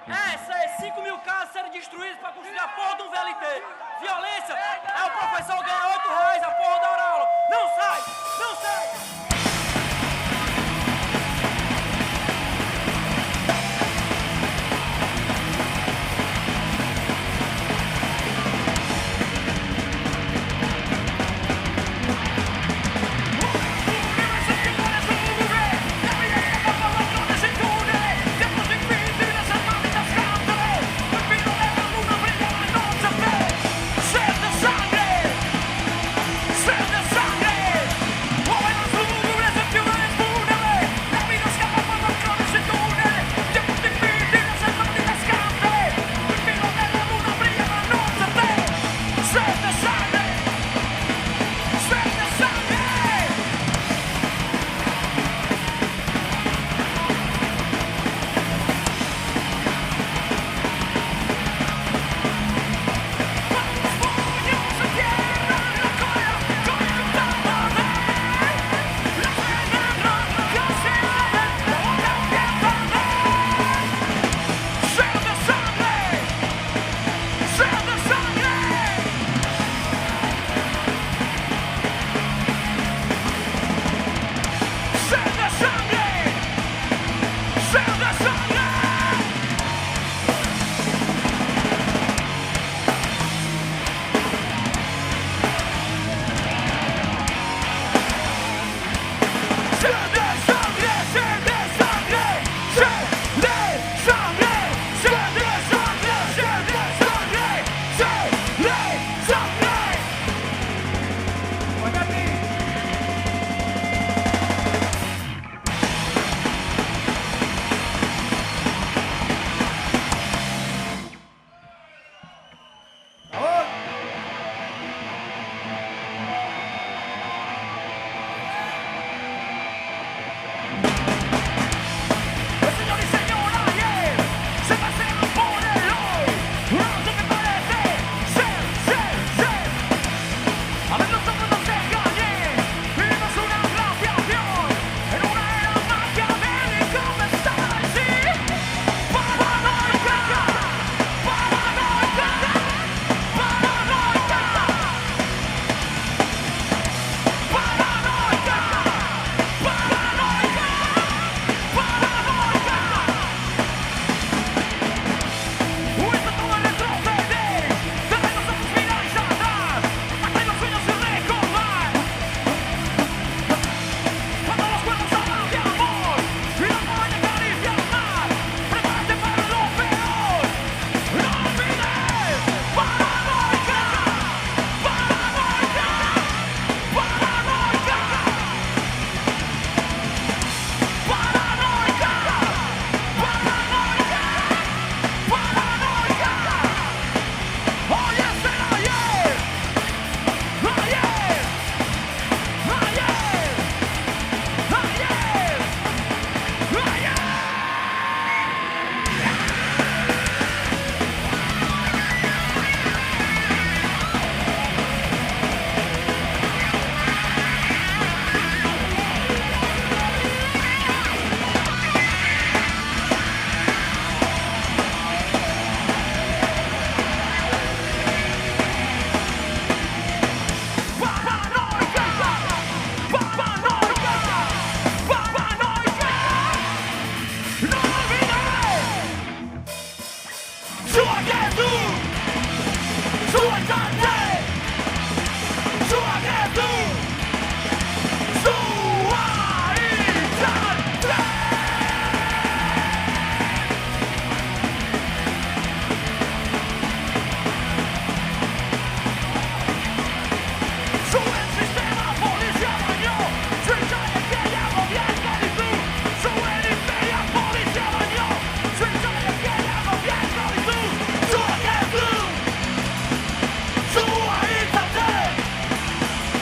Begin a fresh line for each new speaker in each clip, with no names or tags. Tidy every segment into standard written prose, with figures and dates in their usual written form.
É, 5 mil casas serem destruídas pra construir a porra de um VLT. Violência é o professor ganhar R$8 a porra da hora aula. Não sai! Não sai!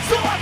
Sua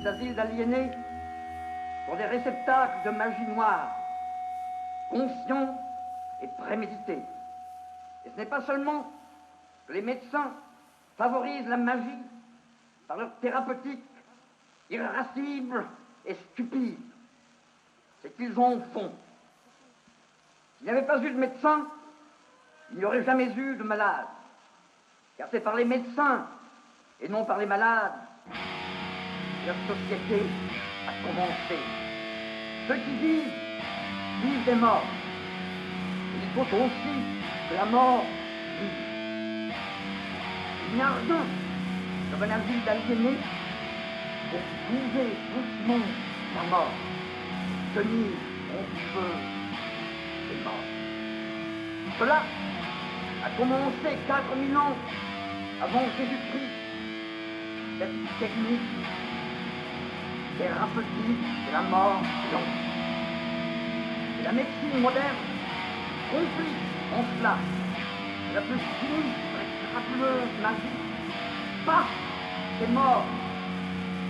Ces asiles d'aliénés sont des réceptacles de magie noire, conscients et prémédités. Et ce n'est pas seulement que les médecins favorisent la magie par leur thérapeutique irascible et stupide, c'est qu'ils en font. S'il n'y avait pas eu de médecins, il n'y aurait jamais eu de malades. Car c'est par les médecins et non par les malades que la société a commencé. Ceux qui vivent, vivent des morts. Et il faut aussi que la mort vive. Il n'y a rien comme un asile d'aliénés pour bouger doucement la mort, tenir en feu les morts. Cela a commencé 4000 ans avant Jésus-Christ. Cette technique thérapeutique de la mort lente. Et la médecine moderne complique en cela la plus sinistre et crapuleuse magie. Pas ces morts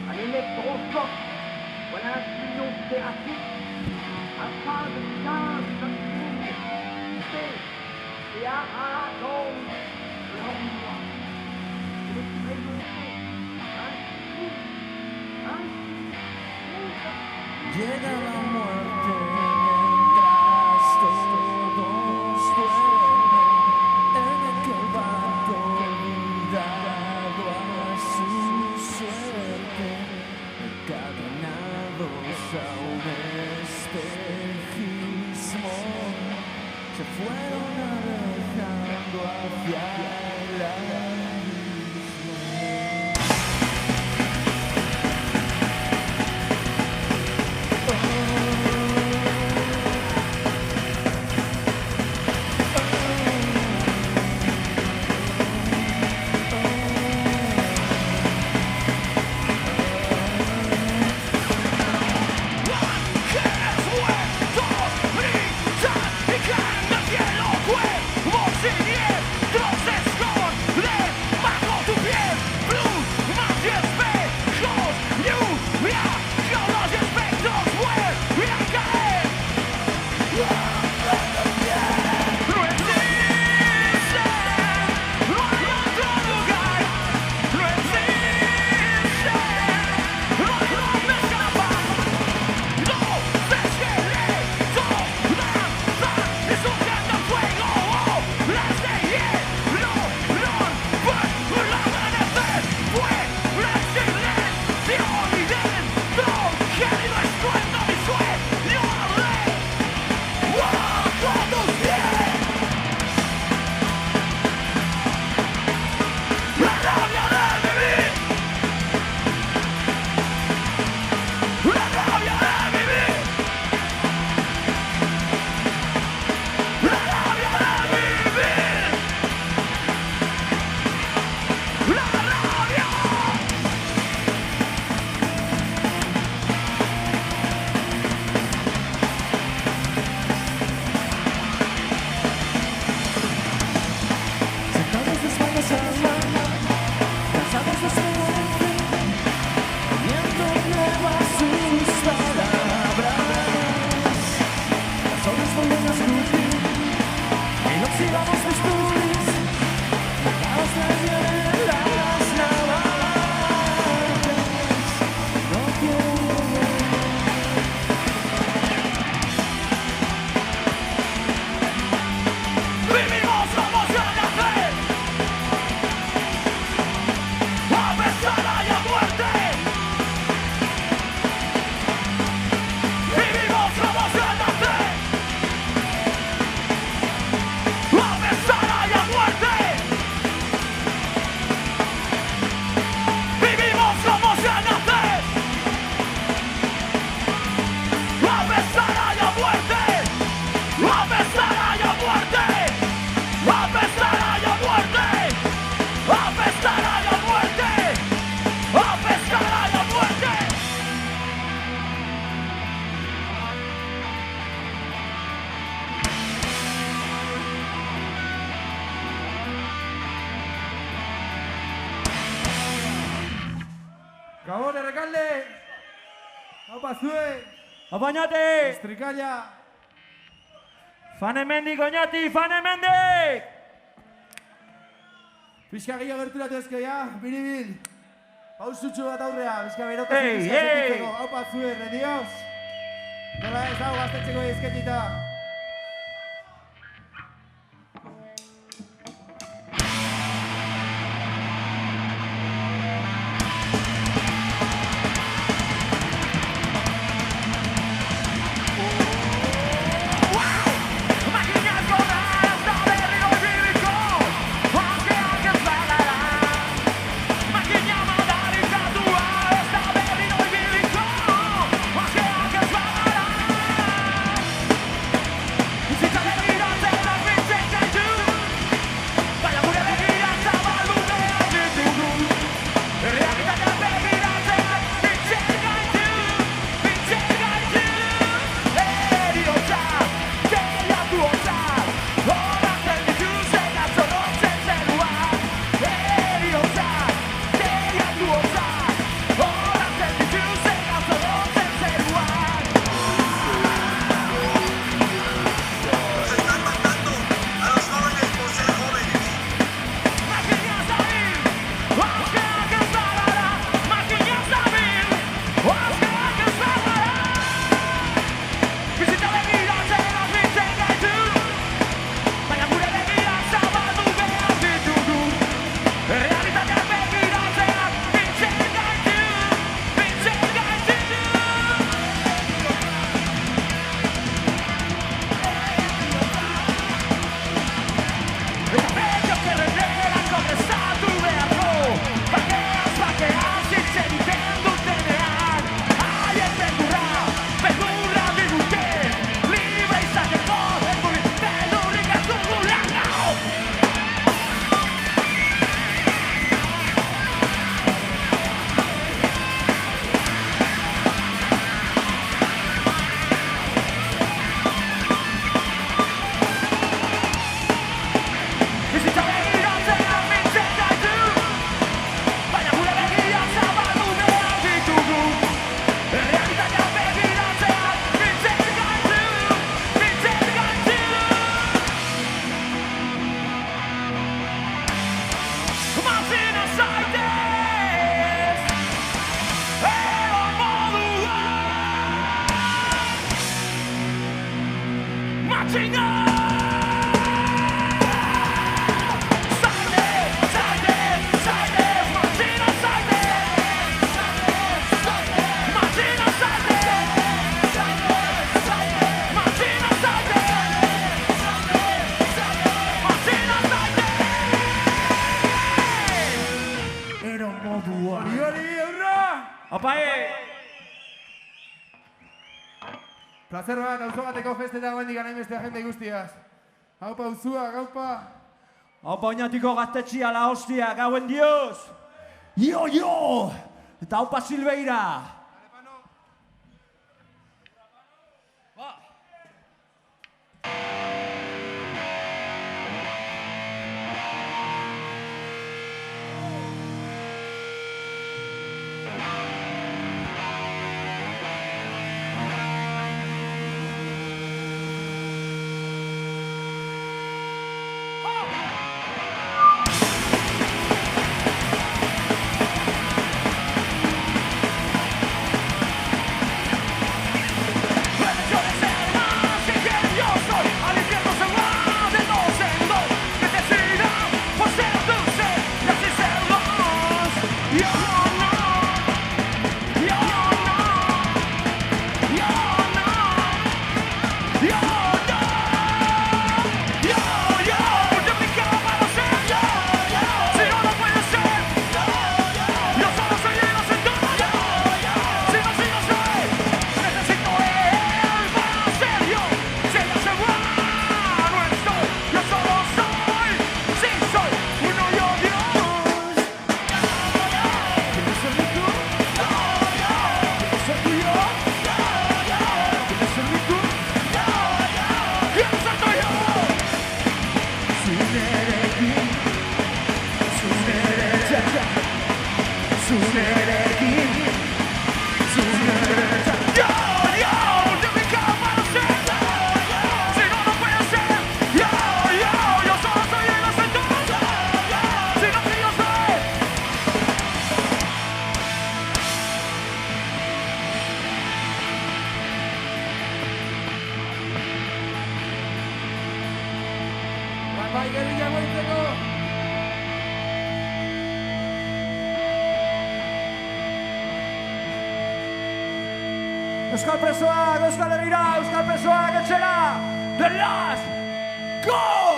à l'électrochoc ou à l'insuliothérapie afin de bien et arrachons l'homme et les présentés
Llega la muerte mientras todos duermen en aquel barco olvidado a su suerte, encadenados a un espejismo, se fueron alejando hacia el abismo.
Aupa zue!
Aupa Oñati!
Estrikaila!
Fan hemendik Oñati, fan hemendik!
Pixka gehiago gerturatu ezkoia, biribil! Pausutxu bat aurrea, pixka berotasun
Ei,
pixka
ei!
sentitzeko. Aupa zue, rendioz! Nola ez dago gaztetxeko izketita! Plazer bat, auzo bateko festetan goendik anaimeste agenda guztiaz. Haupa uzua, gaupa.
Haupa Oñatiko gaztetxia la hostia, gauen dioz! Jo, jo! Eta haupa Silveira!
Bai, gerrilla goitzeko!
Euskal presoak, Euskal Herrira, Euskal presoak etxera! The last goes!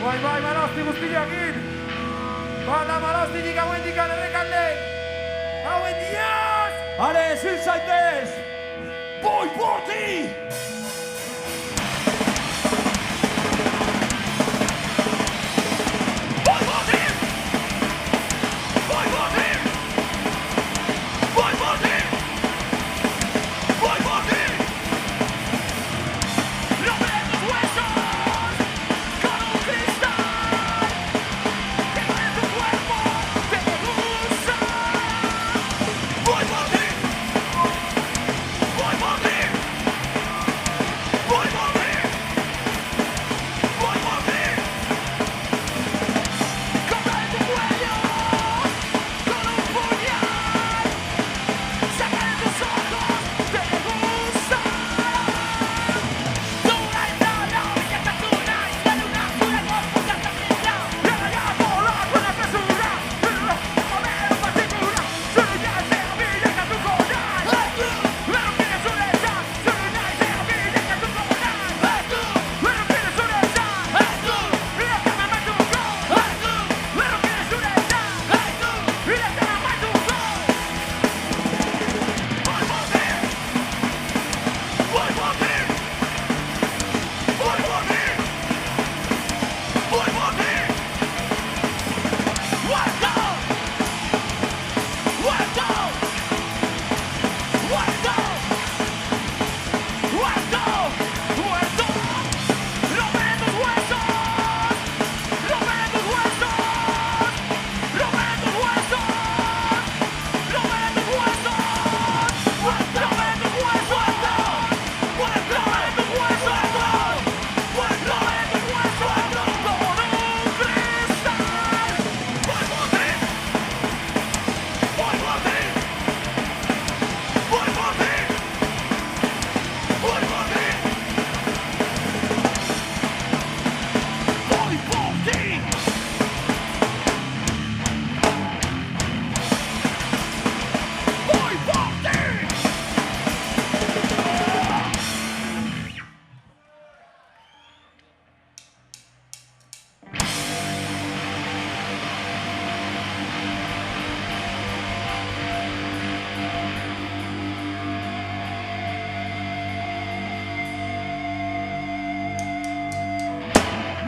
Bai, Malosti guztiakin! Bada Malostitik hauendikan errekalde! Hauen diaz!
Are, zil zaitez! Boi borti!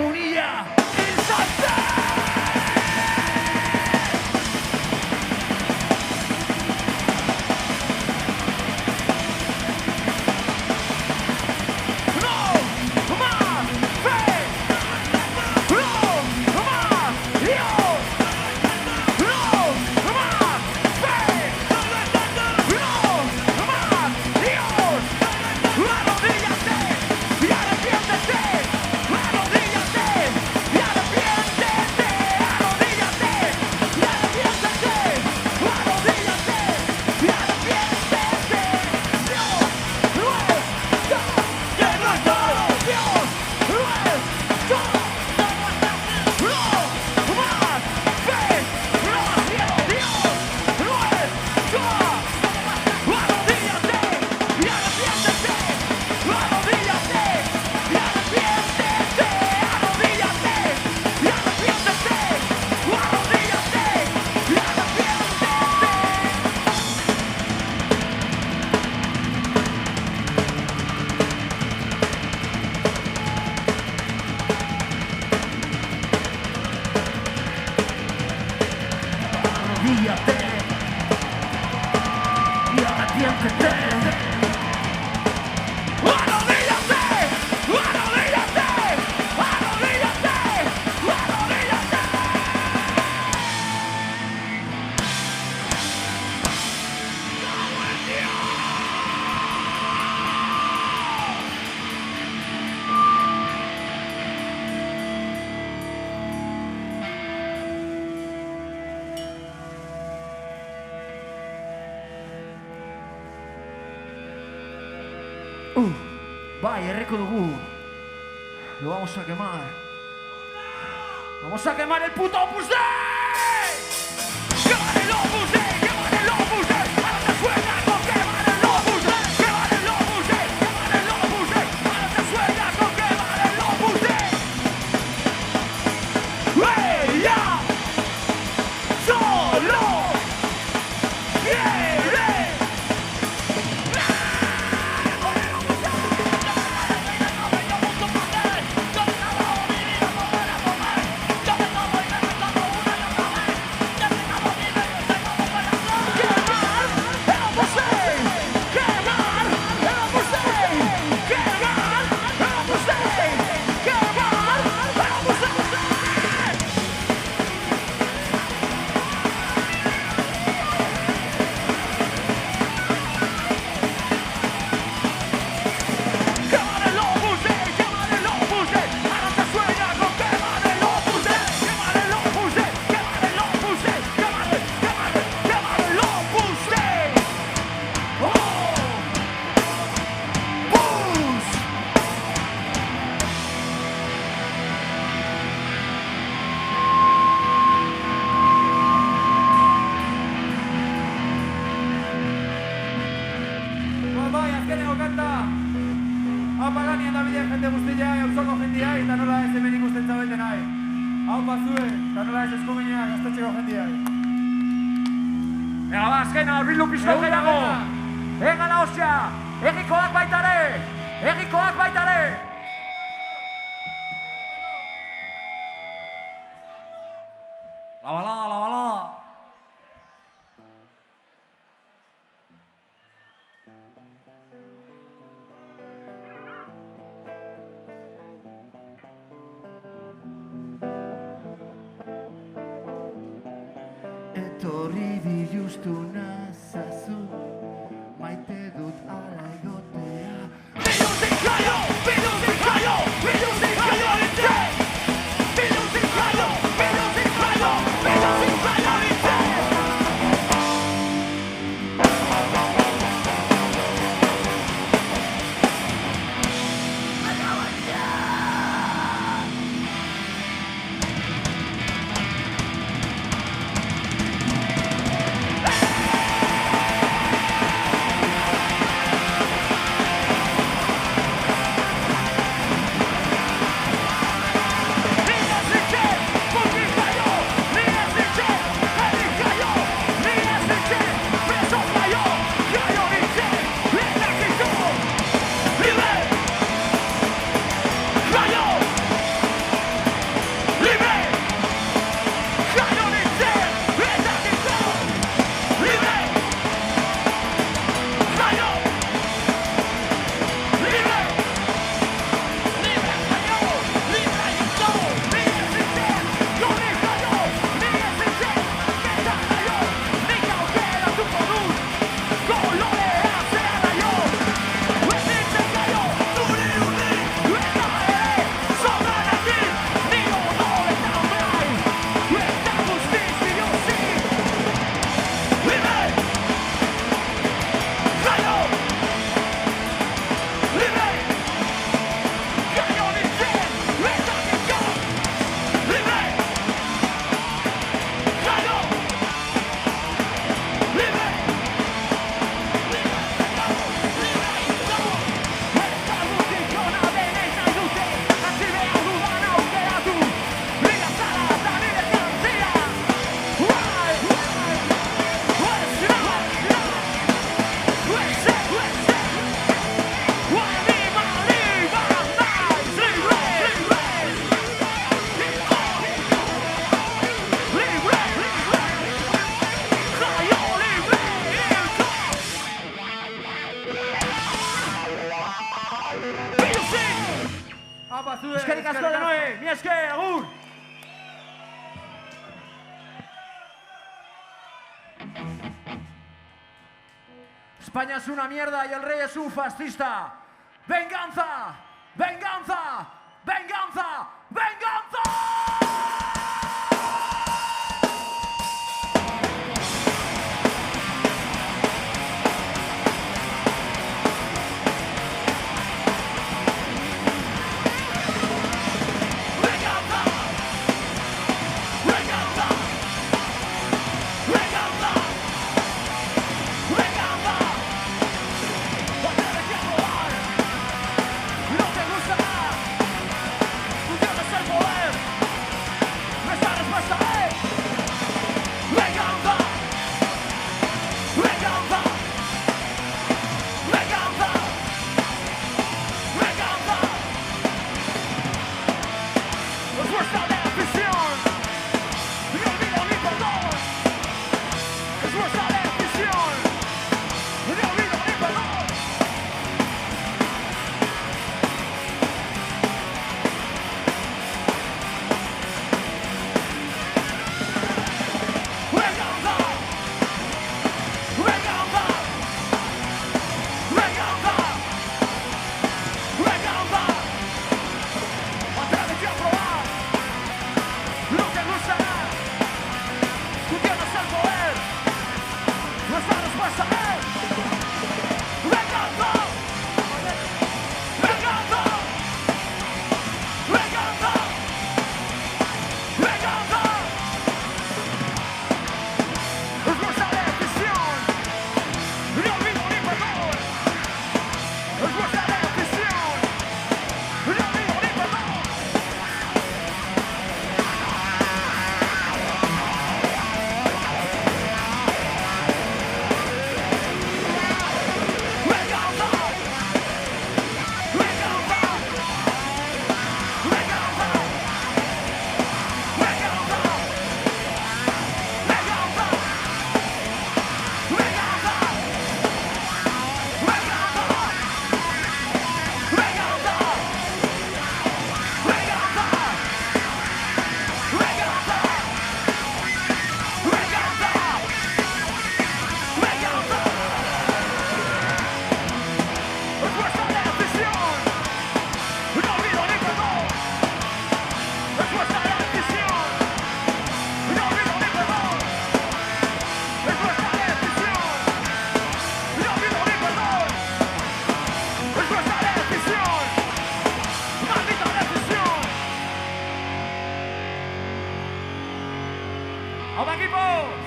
Munilla! Bai, erreko dugu. Lo vamos a quemar. ¡Vamos a quemar el puto Opus Dei! ¡Quemar el Opus Dei! ¡Quemar el Opus Dei! ¡Ahora te sueltas con quemar el Opus Dei! ¡Quemar el Opus Dei! ¡Quemar el Opus Dei! ¡Ahora te sueltas con quemar el Opus Dei!
bazue, eta nola ez eskumeneak gaztetxeko jendiak.
Ega, ba, azkena, horbildu pizko gehiago! Ega la hostia! Egikoak baitare! Egikoak baitare! La balada, la balada! Etorri biluztu nazazu, maite dut ala egotea. Biluzik jaio! Biluzik jaio! Biluzik jaio nintzen! Biluzik jaio! Biluzik jaio! Biluzik jaio nintzen! Eskerrik asko de noe, mi esker, agur! España es una mierda y el rey es un fascista. ¡Venganza! ¡Venganza! ¡Venganza! ¡Venganza!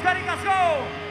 Eskerrik asko!